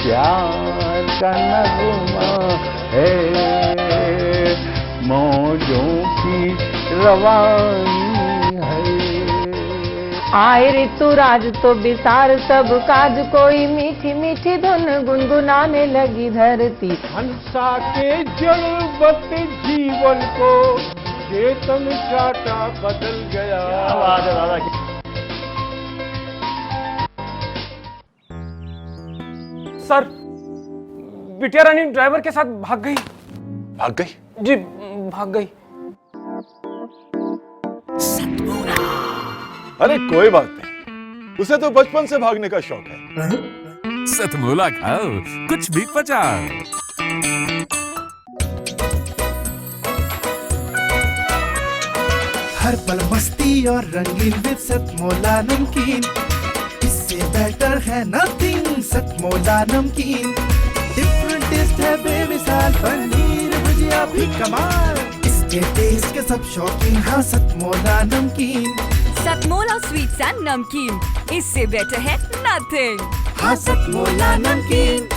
प्यार का नगमा है, मौजों की रवानी है। आए ऋतुराज तो बिसार सब काज, कोई मीठी मीठी धुन गुनगुनाने लगी धरती। हंसा के जड़वत जीवन को चेतन चाटा बदल गया। आवाज है दादा की। सर, बिटिया रानी ड्राइवर के साथ भाग गई। भाग गई? जी भाग गई। अरे कोई बात नहीं, उसे तो बचपन से भागने का शौक है। सतमोला खाओ, कुछ भी पचाओ। हर पल मस्ती और रंगीन विद सतमोला नमकीन, इससे बेटर है नथिंग। सतमोला नमकीन डिफरेंट टेस्ट है बेमिसाल, पनीर भुजिया भी कमाल, इसके टेस्ट के सब शौकीन। हाँ सतमोला नमकीन, सतमोला स्वीट्स एंड नमकीन, इससे बेटर है नथिंग। हाँ सतमोला नमकीन।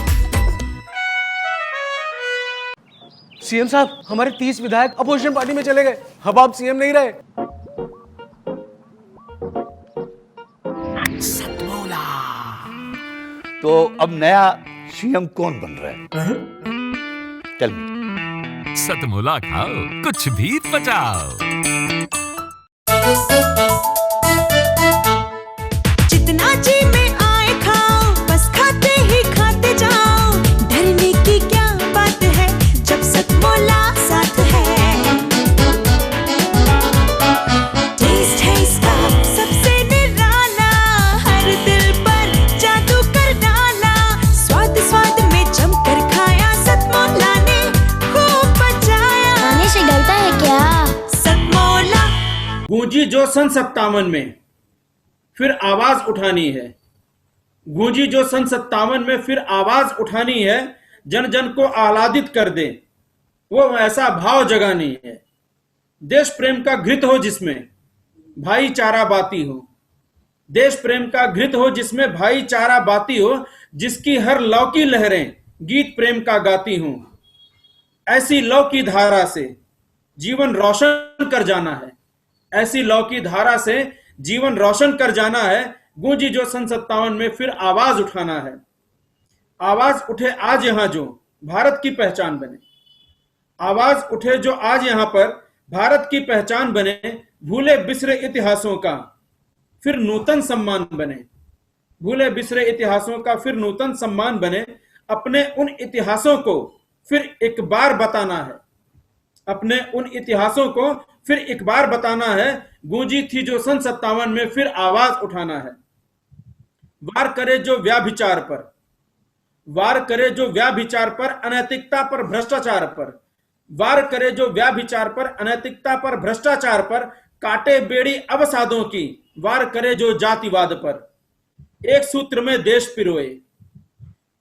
सीएम साहब, हमारे 30 विधायक अपोजिशन पार्टी में चले गए। अब आप सीएम नहीं रहे। तो अब नया सीएम कौन बन रहा है? Tell me. सतमोला खाओ, कुछ भी पचाओ। जितना जी में आए खाओ, बस खाते ही खाते जाओ। डरने की क्या बात है जब सतमोला साथ है। टेस्ट है इसका सबसे निराला, हर दिल पर जादू कर डाला। स्वाद स्वाद में जमकर खाया, सतमोला ने खूब पचाया। खाने से गलता है क्या? सतमोला गूंजी जो सन 57 में, फिर आवाज उठानी है। गूंजी जो सन 57 में, फिर आवाज उठानी है। जन जन को आह्लादित कर दे, वो ऐसा भाव जगानी है। देश प्रेम का घृत हो जिसमें भाईचारा बाती हो। देश प्रेम का घृत हो जिसमें भाईचारा बाती हो, जिसकी हर लौ की लहरें गीत प्रेम का गाती हूं। ऐसी लौ की धारा से जीवन रोशन कर जाना है। ऐसी लौ की धारा से जीवन रोशन कर जाना है। गूंजी जो सन 57 में, फिर आवाज उठाना है। आवाज उठे आज यहां जो भारत की पहचान बने। आवाज उठे जो आज यहां पर भारत की पहचान बने। भूले बिसरे इतिहासों का फिर नूतन सम्मान बने। भूले बिसरे इतिहासों का फिर नूतन सम्मान बने। अपने उन इतिहासों को फिर एक बार बताना है। अपने उन इतिहासों को फिर एक बार बताना है। गूंजी थी जो सन 57 में, फिर आवाज उठाना है। वार करे जो व्याभिचार पर, वार करे जो व्याभिचार पर, अनैतिकता पर, भ्रष्टाचार पर। वार करे जो व्याभिचार पर, अनैतिकता पर, भ्रष्टाचार पर। काटे बेड़ी अवसादों की, वार करे जो जातिवाद पर। एक सूत्र में देश पिरोए,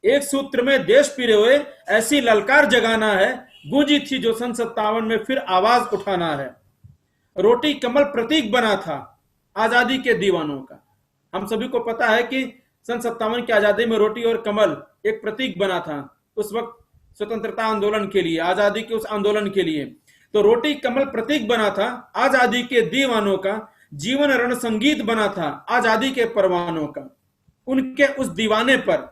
एक सूत्र में देश पिरोए, ऐसी ललकार जगाना है। गूंजी थी जो सन 57 में, फिर आवाज उठाना है। रोटी कमल प्रतीक बना था आजादी के दीवानों का। हम सभी को पता है कि सन 57 की आजादी में रोटी और कमल एक प्रतीक बना था उस वक्त स्वतंत्रता आंदोलन के लिए, आजादी के उस आंदोलन के लिए। तो रोटी कमल प्रतीक बना था आजादी के दीवानों का। जीवन रण संगीत बना था आजादी के परवानों का। उनके उस दीवाने पर,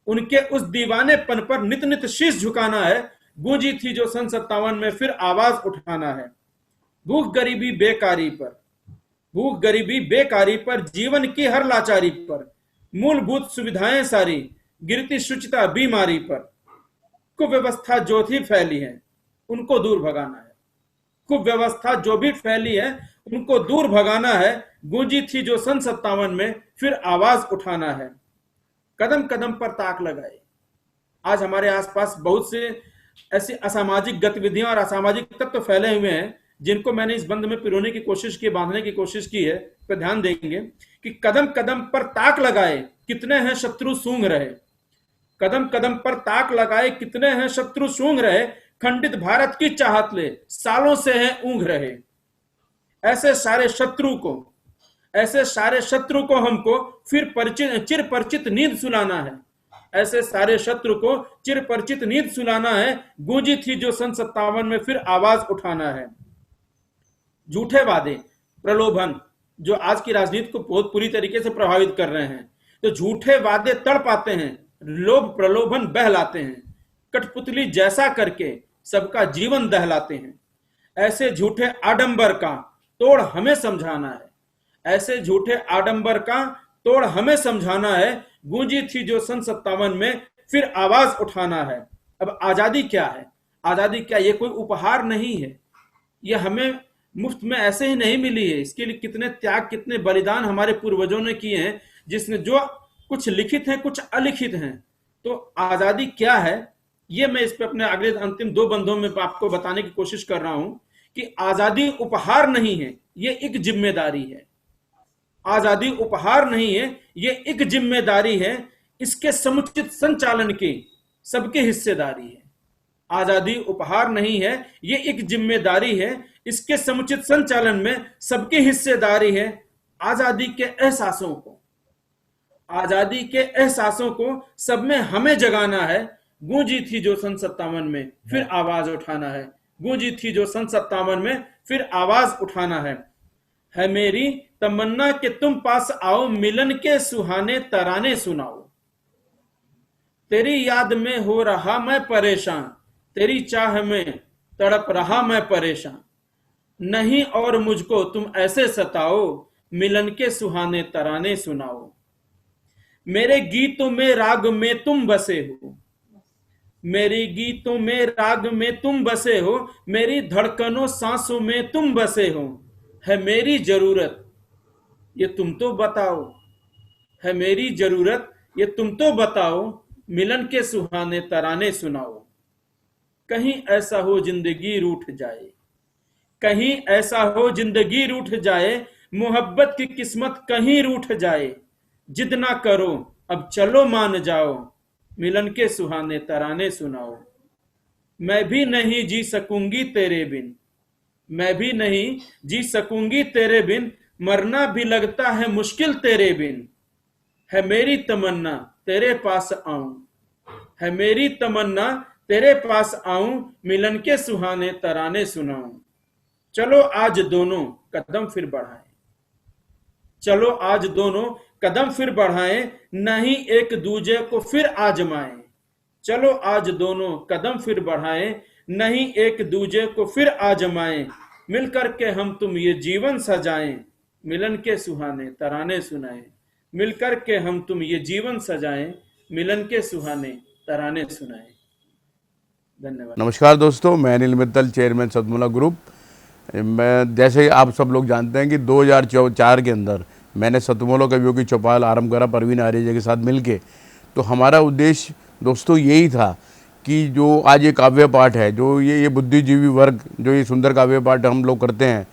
उनके उस दीवानेपन पर नित नित शीश झुकाना है। गूंजी थी जो सन 57 में, फिर आवाज उठाना है। भूख गरीबी बेकारी पर, भूख गरीबी बेकारी पर, जीवन की हर लाचारी पर। मूलभूत सुविधाएं सारी गिरती शुचिता बीमारी पर। कुव्यवस्था जो भी फैली है उनको दूर भगाना है। कुव्यवस्था जो भी फैली है उनको दूर भगाना है। गूंजी थी जो सन 57 में, फिर आवाज उठाना है। कदम कदम पर ताक लगाए। आज हमारे आसपास बहुत से ऐसी असामाजिक गतिविधियां और असामाजिक तत्व फैले हुए हैं जिनको मैंने इस बंद में पिरोने की कोशिश की, बांधने की कोशिश की है। पे ध्यान देंगे कि कदम कदम पर ताक लगाए, कितने हैं शत्रु सूंघ रहे। कदम कदम पर ताक लगाए, कितने हैं शत्रु सूंघ रहे। खंडित भारत की चाहत ले सालों से हैं ऊंघ रहे। ऐसे सारे शत्रु को, ऐसे सारे शत्रु को हमको फिर चिर परिचित नींद सुलाना है। ऐसे सारे शत्रु को चिरपरिचित नींद सुलाना है, गूंजी थी जो सन 57 में फिर आवाज उठाना है। झूठे वादे, प्रलोभन जो आज की राजनीति को बहुत पूरी तरीके से प्रभावित कर रहे हैं। तो झूठे वादे तड़पाते हैं, लोभ प्रलोभन बहलाते हैं, कठपुतली जैसा करके सबका जीवन दहलाते हैं। ऐसे झूठे आडंबर का तोड़ हमें समझाना है, ऐसे झूठे आडंबर का तोड़ हमें समझाना है। गूंजी थी जो सन 57 में फिर आवाज उठाना है। अब आजादी क्या है? आजादी क्या? ये कोई उपहार नहीं है, ये हमें मुफ्त में ऐसे ही नहीं मिली है। इसके लिए कितने त्याग, कितने बलिदान हमारे पूर्वजों ने किए हैं, जिसने जो कुछ लिखित हैं, कुछ अलिखित हैं। तो आजादी क्या है, ये मैं इस पे अपने अगले अंतिम 2 बंधों में आपको बताने की कोशिश कर रहा हूं कि आजादी उपहार नहीं है, ये एक जिम्मेदारी है। आजादी उपहार नहीं है, ये एक जिम्मेदारी है। इसके समुचित संचालन की सबकी हिस्सेदारी है। आजादी उपहार नहीं है, ये एक जिम्मेदारी है। इसके समुचित संचालन में सबकी हिस्सेदारी है। आजादी के एहसासों को, आजादी के एहसासों को सब में हमें जगाना है। गूंजी थी जो सन 57 में फिर आवाज उठाना है। गूंजी थी जो सन 57 में फिर आवाज उठाना है मेरी तमन्ना कि तुम पास आओ, मिलन के सुहाने तराने सुनाओ। तेरी याद में हो रहा मैं परेशान, तेरी चाह में तड़प रहा मैं परेशान। नहीं और मुझको तुम ऐसे सताओ, मिलन के सुहाने तराने सुनाओ। मेरे गीतों में राग में तुम बसे हो, मेरी गीतों में राग में तुम बसे हो। मेरी धड़कनों सांसों में तुम बसे हो। है मेरी जरूरत ये तुम तो बताओ, है मेरी जरूरत ये तुम तो बताओ। मिलन के सुहाने तराने सुनाओ। कहीं ऐसा हो जिंदगी रूठ जाए, कहीं ऐसा हो जिंदगी रूठ जाए। मोहब्बत की किस्मत कहीं रूठ जाए। जिद ना करो अब चलो मान जाओ, मिलन के सुहाने तराने सुनाओ। मैं भी नहीं जी सकूंगी तेरे बिन, मैं भी नहीं जी सकूंगी तेरे बिन। मरना भी लगता है मुश्किल तेरे बिन। है मेरी तमन्ना तेरे पास आऊं, है मेरी तमन्ना तेरे पास आऊं। मिलन के सुहाने तराने सुनाऊं। चलो आज दोनों कदम फिर बढ़ाएं, चलो आज दोनों कदम फिर बढ़ाएं। नहीं एक दूजे को फिर आजमाएं। चलो आज दोनों कदम फिर बढ़ाएं, नहीं एक दूजे को फिर आजमाएं। मिलकर के हम तुम ये जीवन सजाएं, मिलन के सुहाने तराने सुनाएं। मिलकर के हम तुम ये जीवन सजाएं, मिलन के सुहाने तराने सुनाएं। धन्यवाद। नमस्कार दोस्तों, मैं अनिल मित्तल, चेयरमैन सतमोला ग्रुप। मैं जैसे आप सब लोग जानते हैं कि 2004 के अंदर मैंने सतमोला कवियों की चौपाल आरंभ करा परवीन आर्य के साथ मिलके। तो हमारा उद्देश्य दोस्तों यही था कि जो आज ये काव्य पाठ है, जो ये बुद्धिजीवी वर्ग जो ये सुंदर काव्य पाठ हम लोग करते हैं,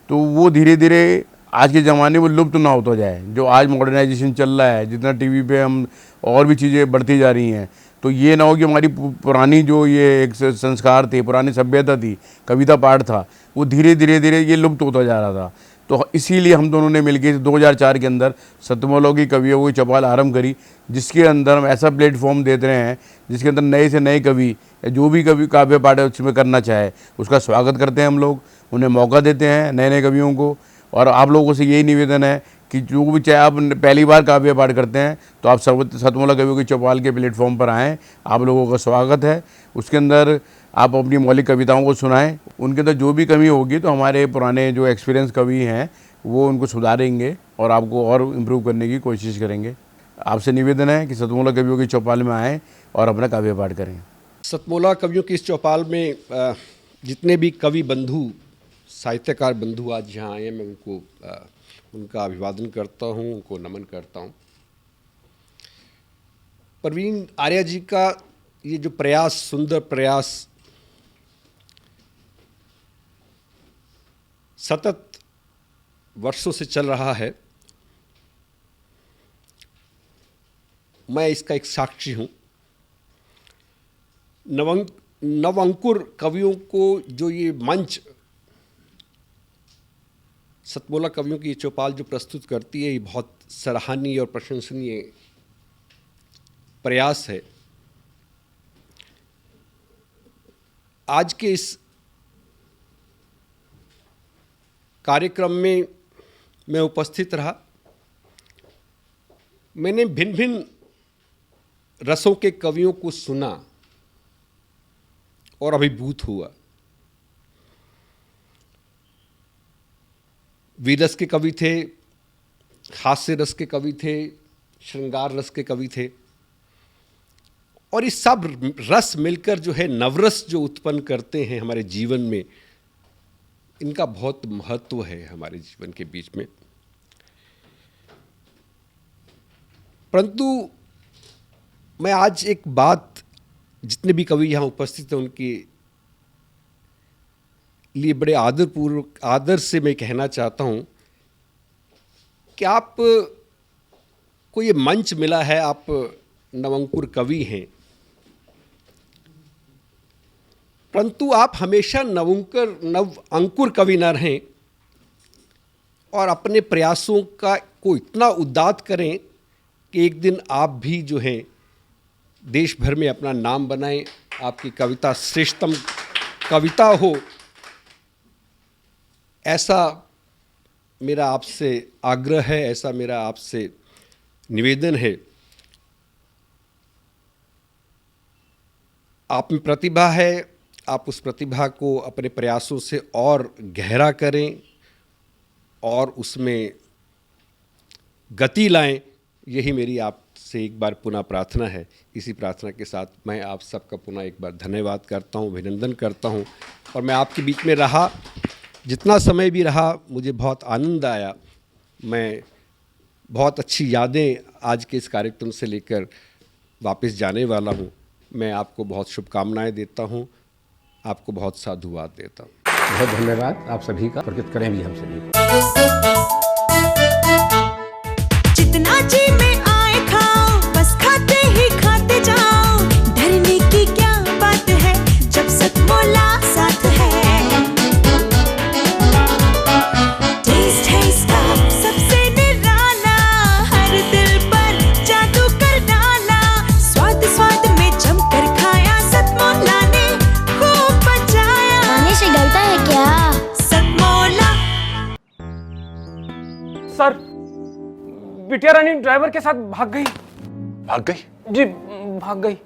तो वो धीरे धीरे आज के ज़माने में लुप्त ना होता जाए। जो आज मॉडर्नाइजेशन चल रहा है, जितना टीवी पे हम और भी चीज़ें बढ़ती जा रही हैं, तो ये ना हो कि हमारी पुरानी जो ये एक संस्कार थे, पुरानी सभ्यता थी, कविता पाठ था, वो धीरे धीरे ये लुप्त होता जा रहा था। तो इसीलिए हम दोनों ने मिलकर 2004 के अंदर सतमोला की कवियों की चौपाल आरंभ करी, जिसके अंदर हम ऐसा प्लेटफॉर्म देते रहे हैं जिसके अंदर नए से नए कवि, जो भी कवि काव्य पाठ है उसमें करना चाहे उसका स्वागत करते हैं हम लोग, उन्हें मौका देते हैं नए नए कवियों को। और आप लोगों से यही निवेदन है कि जो भी चाहे आप पहली बार काव्य पाठ करते हैं तो आप सतमोला कवियों की चौपाल के प्लेटफॉर्म पर आएँ, आप लोगों का स्वागत है। उसके अंदर आप अपनी मौलिक कविताओं को सुनाएं, उनके अंदर जो भी कमी होगी तो हमारे पुराने जो एक्सपीरियंस कवि हैं वो उनको सुधारेंगे और आपको और इम्प्रूव करने की कोशिश करेंगे। आपसे निवेदन है कि सतमोला कवियों की चौपाल में आएँ और अपना काव्य पाठ करें। सतमोला कवियों की इस चौपाल में जितने भी कवि बंधु, साहित्यकार बंधु आज यहाँ आए हैं, मैं उनको उनका अभिवादन करता हूँ, उनको नमन करता हूँ। परवीन आर्य जी का ये जो प्रयास, सुंदर प्रयास सतत वर्षों से चल रहा है, मैं इसका एक साक्षी हूँ। नवअंकुर कवियों को जो ये मंच सतमोला कवियों की चौपाल जो प्रस्तुत करती है, ये बहुत सराहनीय और प्रशंसनीय प्रयास है। आज के इस कार्यक्रम में मैं उपस्थित रहा। मैंने भिन्न भिन्न रसों के कवियों को सुना और अभिभूत हुआ। वीरस के कवि थे, हास्य रस के कवि थे, श्रृंगार रस के कवि थे, और ये सब रस मिलकर जो है नवरस जो उत्पन्न करते हैं हमारे जीवन में, इनका बहुत महत्व है हमारे जीवन के बीच में। परंतु मैं आज एक बात, जितने भी कवि यहाँ उपस्थित हैं उनके लिए बड़े आदर से मैं कहना चाहता हूँ कि आप को ये मंच मिला है, आप नवंकुर कवि हैं, परंतु आप हमेशा नव अंकुर कवि न रहें और अपने प्रयासों को इतना उद्दात करें कि एक दिन आप भी जो हैं देश भर में अपना नाम बनाएं, आपकी कविता श्रेष्ठतम कविता हो, ऐसा मेरा आपसे आग्रह है, ऐसा मेरा आपसे निवेदन है। आप में प्रतिभा है, आप उस प्रतिभा को अपने प्रयासों से और गहरा करें और उसमें गति लाएं, यही मेरी आपसे एक बार पुनः प्रार्थना है। इसी प्रार्थना के साथ मैं आप सबका पुनः एक बार धन्यवाद करता हूं, अभिनंदन करता हूं। और मैं आपके बीच में रहा, जितना समय भी रहा, मुझे बहुत आनंद आया। मैं बहुत अच्छी यादें आज के इस कार्यक्रम से लेकर वापस जाने वाला हूं। मैं आपको बहुत शुभकामनाएं देता हूं, आपको बहुत साधुवाद देता हूं। बहुत धन्यवाद आप सभी का, प्रकृत करें भी हम सभी को। जितना जी में आए खाओ, बस खाते ही खाते जाओ। डरने की क्या बात है जब सतमोला साथ है। टेस्ट है इसका सबसे निराला, हर दिल पर जादू कर डाला। स्वाद स्वाद में जमकर खाया, सतमोला ने खूब बचाया। खाने से डलता है क्या? सतमोला। सर, बिटिया रानी ड्राइवर के साथ भाग गई। भाग गई? जी, भाग गई।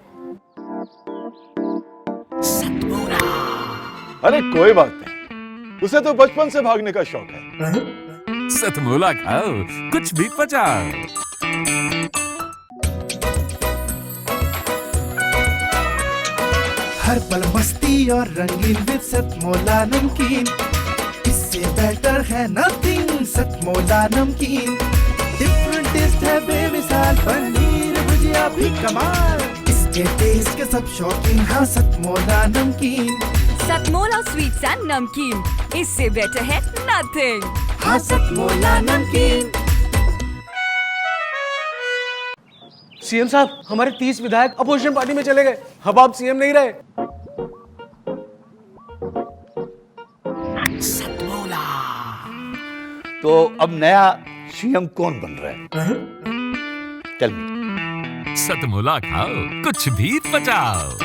अरे कोई बात नहीं, उसे तो बचपन से भागने का शौक है। सतमोला खाओ, कुछ भी पचाओ। हर पल मस्ती और रंगीन विद सतमोला नमकीन, इससे बेटर है नथिंग। सतमोला नमकीन डिफरेंट टेस्ट है बेमिसाल, पनीर भुजिया भी कमाल। इसके टेस्ट के सब शौकीन, हाँ सतमोला नमकीन। सतमोला स्वीट्स एंड नमकीन, इससे बेटर है नथिंग। हाँ सतमोला नमकीन। सीएम साहब, हमारे 30 विधायक अपोजिशन पार्टी में चले गए। अब आप सीएम नहीं रहे। तो अब नया सीएम कौन बन रहा है? चल सतमोला खाओ, कुछ भी पचाओ।